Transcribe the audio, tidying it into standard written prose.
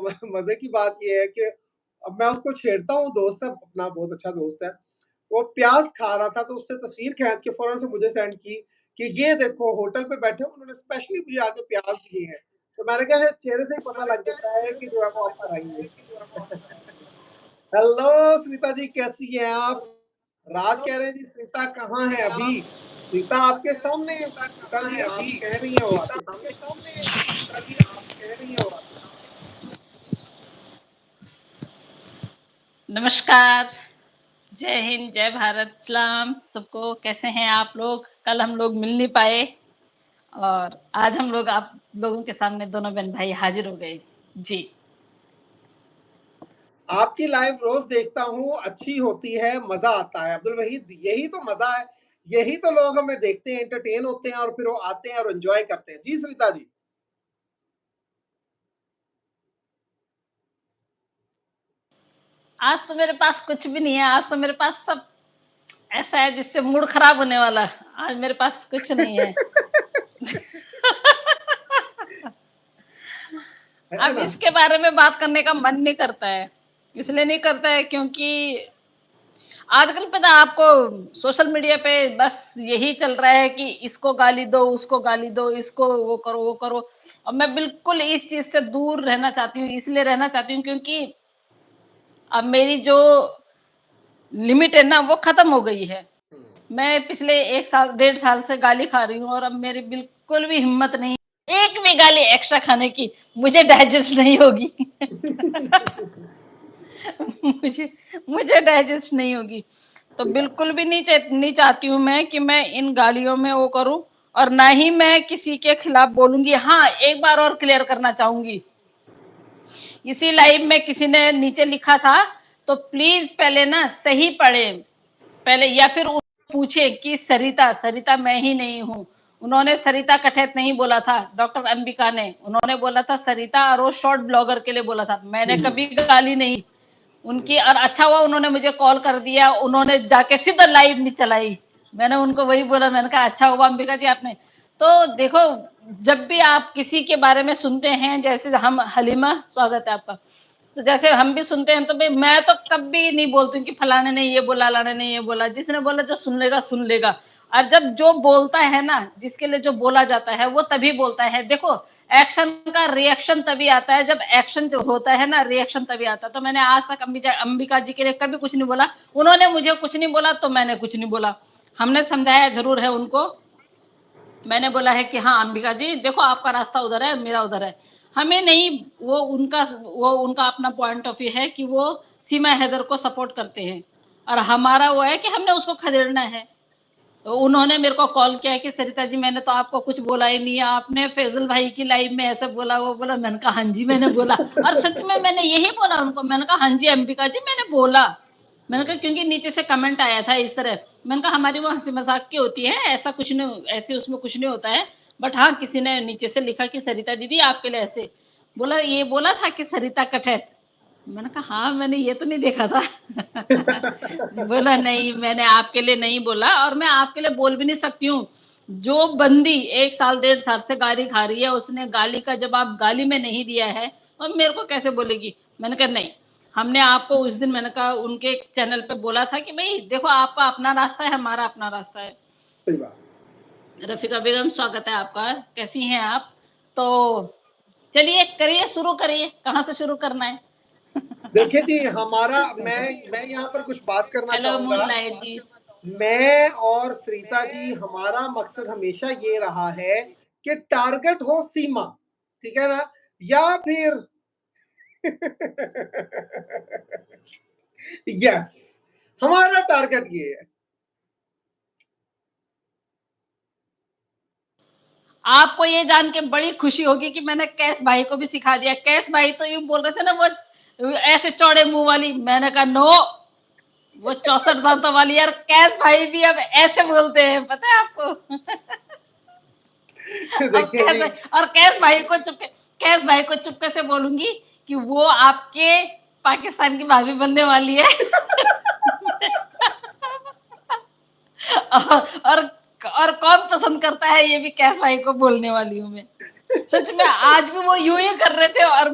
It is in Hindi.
मज़े की बात ये है कि अब मैं उसको छेड़ता हूँ, दोस्त है अपना, बहुत अच्छा दोस्त है। वो प्याज़ खा रहा था तो उसने तस्वीर खींच के फ़ौरन से मुझे सेंड की कि ये देखो होटल पे बैठे हो, उन्होंने स्पेशली मुझे आके प्याज़ दिए हैं। तो मैंने कहा शायद चेहरे से ही पता लग जाता है कि जो है वो आप कराएँगे। हेलो श्रीता जी, कैसी हैं आप? राज कह रहे हैं जी श्रीता कहाँ है अभी? श्रीता आपके सामने है, श्रीता जी आप कह रही हैं वो आपके सामने। नमस्कार, जय हिंद, जय भारत, सलाम सबको। कैसे हैं आप लोग? कल हम लोग मिल नहीं पाए और आज हम लोग आप लोगों के सामने दोनों बहन भाई हाजिर हो गए। जी। आपकी लाइव रोज़ देखता हूँ, अच्छी होती है, मज़ा आता है। अब्दुल वहीद यही तो मज़ा है, यही तो लोग हमें देखते हैं, एंटरटेन होते हैं और फिर वो आते हैं और एन्जॉय करते हैं। जी श्रीता जी। आज तो मेरे पास कुछ भी नहीं है, आज तो मेरे पास सब ऐसा है जिससे मूड खराब होने वाला है। आज मेरे पास कुछ नहीं है। है अब ना? इसके बारे में बात करने का मन नहीं करता है। इसलिए नहीं करता है क्योंकि आजकल पता है आपको सोशल मीडिया पे बस यही चल रहा है कि इसको गाली दो, उसको गाली दो, इसको वो करो, वो करो। और मैं बिल्कुल इस चीज़ से दूर रहना चाहती हूँ, इसलिए रहना चाहती हूँ क्योंकि अब मेरी जो लिमिट है ना वो खत्म हो गई है। मैं पिछले 1 साल, 1.5 साल से गाली खा रही हूँ और अब मेरी बिल्कुल भी हिम्मत नहीं, एक भी गाली एक्स्ट्रा खाने की, मुझे डाइजेस्ट नहीं होगी। मुझे मुझे डाइजेस्ट नहीं होगी। तो सही बात बिल्कुल भी नहीं चाहती हूँ मैं कि मैं इन गालियों में वो करूँ और ना ही मैं किसी के खिलाफ बोलूँगी। हाँ, एक बार और क्लियर करना चाहूँगी। इसी लाइव में किसी ने नीचे लिखा था, तो प्लीज़ पहले ना सही पढ़ें। पहले या फिर पूछे कि सरिता, सरिता मैं ही नहीं हूँ। उन्होंने सरिता कठेत नहीं बोला था, डॉक्टर अंबिका ने। उन्होंने बोला था सरिता, और वो शॉर्ट ब्लॉगर के लिए बोला था। मैंने है। कभी गाली नहीं उनकी। और अच्छा हुआ उन्होंने मुझे कॉल कर दिया, उन्होंने जाके सीधा लाइव नहीं चलाई। मैंने उनको वही बोला, मैंने कहा अच्छा हुआ अंबिका जी आपने। तो देखो, जब भी आप किसी के बारे में सुनते हैं, जैसे हम हलीमा, स्वागत है आपका। तो जैसे हम भी सुनते हैं तो भाई मैं तो कभी नहीं बोलती हूँ कि फलाने ने ये बोला, लाने ने ये बोला। जिसने बोला जो सुन लेगा सुन लेगा। और जब जो बोलता है ना, जिसके लिए जो बोला जाता है वो तभी बोलता है। देखो, एक्शन का रिएक्शन तभी आता है, जब एक्शन जो होता है ना, रिएक्शन तभी आता है। तो मैंने आज तक अंबिका जी के लिए कभी कुछ नहीं बोला, उन्होंने मुझे कुछ नहीं बोला तो मैंने कुछ नहीं बोला। हमने समझाया जरूर है उनको। मैंने बोला है कि हाँ अंबिका जी देखो, आपका रास्ता उधर है, मेरा उधर है। हमें नहीं, वो उनका अपना पॉइंट ऑफ व्यू है कि वो सीमा हैदर को सपोर्ट करते हैं और हमारा वो है कि हमने उसको खदेड़ना है। तो उन्होंने मेरे को कॉल किया कि सरिता जी मैंने तो आपको कुछ बोला ही नहीं है, आपने फैजल भाई की लाइव में ऐसे बोला, वो बोला। मैंने कहा हाँ जी मैंने बोला, और सच में मैंने यही बोला उनको। मैंने कहा हाँ जी अंबिका जी मैंने बोला। मैंने कहा क्योंकि नीचे से कमेंट आया था इस तरह। मैंने कहा हमारी वो हंसी मजाक की होती है, ऐसा कुछ नहीं, ऐसे उसमें कुछ नहीं होता है। बट हाँ, किसी ने नीचे से लिखा कि सरिता दीदी आपके लिए ऐसे बोला, ये बोला था कि सरिता कठैत। मैंने कहा हाँ, मैंने ये तो नहीं देखा था। बोला नहीं, मैंने आपके लिए नहीं बोला और मैं आपके लिए बोल भी नहीं सकती हूँ। जो बंदी 1 साल, 1.5 साल से गाली खा रही है, उसने गाली का जवाब गाली में नहीं दिया है और मेरे को कैसे बोलेगी। मैंने कहा नहीं, हमने आपको उस दिन, मैंने कहा उनके चैनल पे बोला था कि भाई देखो, आपका अपना रास्ता है, हमारा अपना रास्ता है। सही बात। रफीका बेगम, स्वागत है आपका। कैसी हैं आप? तो चलिए करिए, शुरू करिए, कहाँ से शुरू करना है? देखिए जी, हमारा मैं यहाँ पर कुछ बात करना हेलो चाहूँगा। मूनलाइट जी। मैं और श्रीता जी, हमारा मकसद हमेशा ये रहा है कि टारगेट हो सीमा, ठीक है ना? या फिर यस, हमारा टारगेट ये है। आपको ये जान के बड़ी खुशी होगी कि मैंने कैश भाई को भी सिखा दिया। कैश भाई तो यूं बोल रहे थे ना, वो ऐसे चौड़े मुंह वाली। मैंने कहा नो, वो 64 दांतों वाली। यार कैश भाई भी अब ऐसे बोलते हैं, पता है आपको? अब देखिए जी, कैश भाई को चुपके से बोलूंगी कि वो आपके पाकिस्तान की भाभी बनने वाली है। और और कौन पसंद करता है, ये भी कैश भाई को बोलने वाली हूँ मैं। सच में आज भी वो यूं ही कर रहे थे और